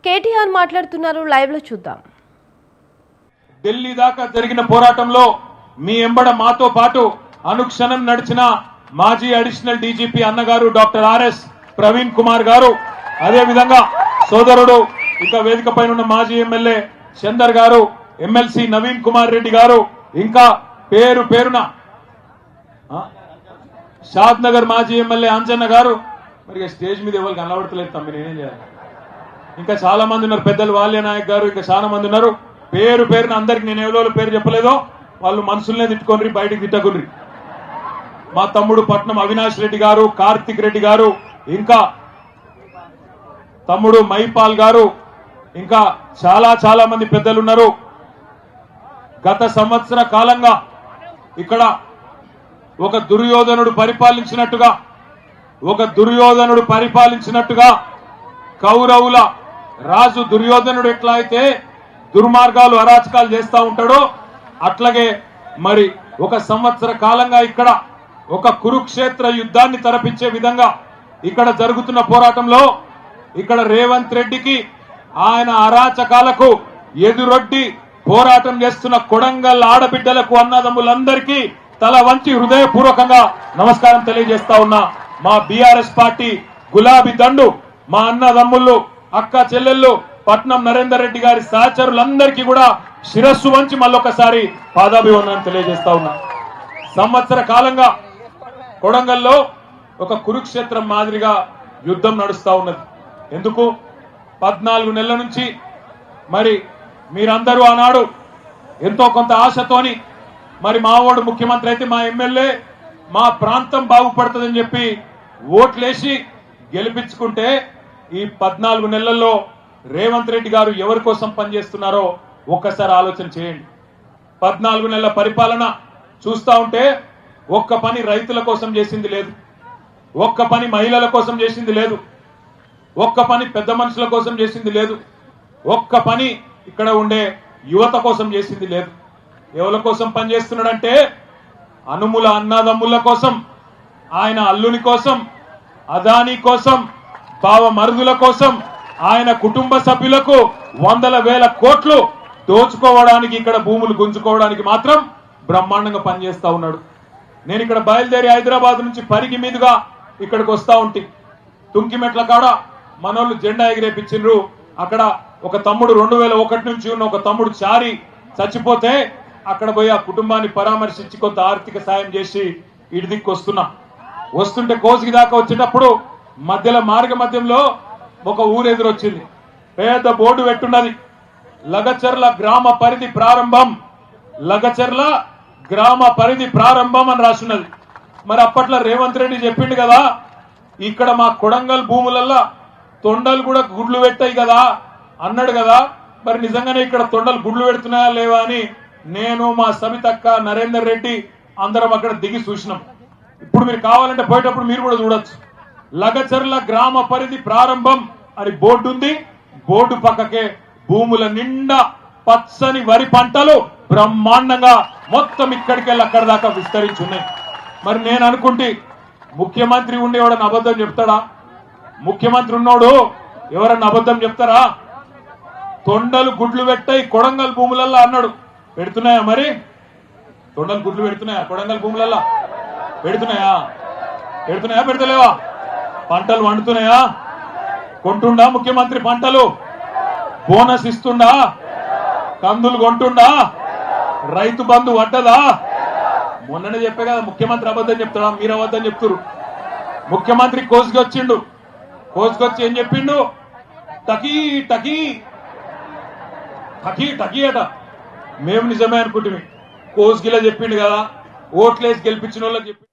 కేటీఆర్ మాట్లాడుతున్నారు, లైవ్ లో చూద్దాం. ఢిల్లీ దాకా జరిగిన పోరాటంలో మీ ఎంబడ మాతో పాటు అనుక్షణం నడిచిన మాజీ అడిషనల్ డీజీపీ అన్నగారు డాక్టర్ ఆర్ఎస్ ప్రవీణ్ కుమార్ గారు, అదే విధంగా సోదరుడు ఇంకా వేదిక పైన ఉన్న మాజీ ఎమ్మెల్యే చందర్ గారు, ఎమ్మెల్సీ నవీన్ కుమార్ రెడ్డి గారు, ఇంకా పేరు పేరున షాద్ నగర్ మాజీ ఎమ్మెల్యే అంజన్న గారు. మరి స్టేజ్ మీద ఎవరు కనబడతలేదు తమ్మి, నేనేం చేయాలి? ఇంకా చాలా మంది ఉన్నారు, పెద్దలు వాల్య నాయక్ గారు, ఇంకా చాలా మంది ఉన్నారు. పేరు పేరున అందరికి నేను ఎవరో పేరు చెప్పలేదో వాళ్ళు మనసులనే తిట్టుకోండి, బయటికి తిట్టకుని. మా తమ్ముడు పట్నం అవినాష్ రెడ్డి గారు, కార్తిక్ రెడ్డి గారు, ఇంకా తమ్ముడు మైపాల్ గారు, ఇంకా చాలా మంది పెద్దలు ఉన్నారు. గత సంవత్సర కాలంగా ఇక్కడ ఒక దుర్యోధనుడు పరిపాలించినట్టుగా కౌరవుల రాజు దుర్యోధనుడు ఎట్లా అయితే దుర్మార్గాలు అరాచకాలు చేస్తా ఉంటాడో అట్లాగే మరి ఒక సంవత్సర కాలంగా ఇక్కడ ఒక కురుక్షేత్ర యుద్ధాన్ని తలపించే విధంగా ఇక్కడ జరుగుతున్న పోరాటంలో ఇక్కడ రేవంత్ రెడ్డికి ఆయన అరాచకాలకు ఎదురొడ్డి పోరాటం చేస్తున్న కొడంగల్ ఆడబిడ్డలకు అన్నదమ్ములందరికీ తల వంచి హృదయపూర్వకంగా నమస్కారం తెలియజేస్తా ఉన్నా. మా బీఆర్ఎస్ పార్టీ గులాబీ దండు, మా అన్నదమ్ముళ్ళు, అక్క చెల్లెళ్ళు, పట్నం నరేందర్ రెడ్డి గారి సహచరులందరికీ కూడా శిరస్సు వంచి మళ్ళొకసారి పాదాభివందనం తెలియజేస్తా ఉన్నా. సంవత్సర కాలంగా కొడంగల్లో ఒక కురుక్షేత్రం మాదిరిగా యుద్ధం నడుస్తా ఉన్నది. ఎందుకు? 14 నెలల నుంచి మరి మీరందరూ ఆనాడు ఎంతో కొంత ఆశతోని మరి మావోడు ముఖ్యమంత్రి అయితే మా ఎమ్మెల్యే మా ప్రాంతం బాగుపడుతుందని చెప్పి ఓట్లేసి గెలిపించుకుంటే ఈ 14 నెలల్లో రేవంత్ రెడ్డి గారు ఎవరి కోసం పనిచేస్తున్నారో ఒక్కసారి ఆలోచన చేయండి. 14 నెలల పరిపాలన చూస్తా ఉంటే ఒక్క పని రైతుల కోసం చేసింది లేదు, ఒక్క పని మహిళల కోసం చేసింది లేదు, ఒక్క పని పెద్ద మనుషుల కోసం చేసింది లేదు, ఒక్క పని ఇక్కడ ఉండే యువత కోసం చేసింది లేదు. ఎవరి కోసం పనిచేస్తున్నాడంటే అనుముల అన్నదమ్ముల కోసం, ఆయన అల్లుని కోసం, అదానీ కోసం, బావ మరుదుల కోసం, ఆయన కుటుంబ సభ్యులకు 100,000 కోట్లు దోచుకోవడానికి, ఇక్కడ భూములు గుంజుకోవడానికి మాత్రం బ్రహ్మాండంగా పనిచేస్తా ఉన్నాడు. నేను ఇక్కడ బయలుదేరి హైదరాబాద్ నుంచి పరిగి మీదుగా ఇక్కడికి వస్తా ఉంటే తుంకిమెట్ల కాడ మనోళ్ళు జెండా ఎగిరేపించిండ్రు. అక్కడ ఒక తమ్ముడు 2001 నుంచి ఉన్న ఒక తమ్ముడు చారి చచ్చిపోతే అక్కడ పోయి ఆ కుటుంబాన్ని పరామర్శించి కొంత ఆర్థిక సాయం చేసి ఇటు దిక్కు వస్తుంటే కోసికి దాకా వచ్చేటప్పుడు మధ్యంలో ఒక ఊరు ఎదురొచ్చింది. పెద్ద బోర్డు పెట్టున్నది, లగచర్ల గ్రామ పరిధి ప్రారంభం, లగచర్ల గ్రామ పరిధి ప్రారంభం అని రాసున్నది. మరి అప్పట్లో రేవంత్ రెడ్డి చెప్పిండు కదా, ఇక్కడ మా కొడంగల్ భూములల్లా తొండలు కూడా గుడ్లు పెట్టాయి కదా అన్నాడు కదా. మరి నిజంగానే ఇక్కడ తొండలు గుడ్లు పెడుతున్నాయా లేవా అని నేను, మా సవితక్క, నరేందర్ రెడ్డి అందరం అక్కడ దిగి చూసినాం. ఇప్పుడు మీరు కావాలంటే పోయేటప్పుడు మీరు కూడా చూడొచ్చు. లగచర్ల గ్రామ పరిధి ప్రారంభం అని బోర్డు ఉంది. బోర్డు పక్కకే భూముల నిండా పచ్చని వరి పంటలు బ్రహ్మాండంగా మొత్తం ఇక్కడికెళ్ళి అక్కడ దాకా విస్తరించున్నాయి. మరి నేను అనుకుంటే ముఖ్యమంత్రి ఉండేవాడని అబద్ధం చెప్తాడా? ముఖ్యమంత్రి ఉన్నోడు ఎవరన్నా అబద్ధం చెప్తారా? తొండలు గుడ్లు పెట్టాయి కొడంగల్ భూములల్లా అన్నాడు. పెడుతున్నాయా? మరి తొండలు గుడ్లు పెడుతున్నాయా? కొడంగల్ భూములల్లా పెడుతున్నాయా? పెడతలేవా? పంటలు వండుతున్నాయా? కొంటుండా ముఖ్యమంత్రి పంటలు? బోనస్ ఇస్తుండా? కందులు కొంటుండా? రైతు బంధు వడ్డదా? మొన్ననే చెప్పే కదా ముఖ్యమంత్రి అబద్ధం చెప్తాడా? మీరు అబద్ధం చెప్తున్నారు. ముఖ్యమంత్రి కోసుకి వచ్చిండు, కోసుకొచ్చి ఏం చెప్పిండు? టకీ టకీ టకీ టకీ అట. మేము నిజమే అనుకుంటే కోసుగిలా చెప్పిండు కదా, ఓట్లేసి గెలిపించిన వాళ్ళకి చెప్పి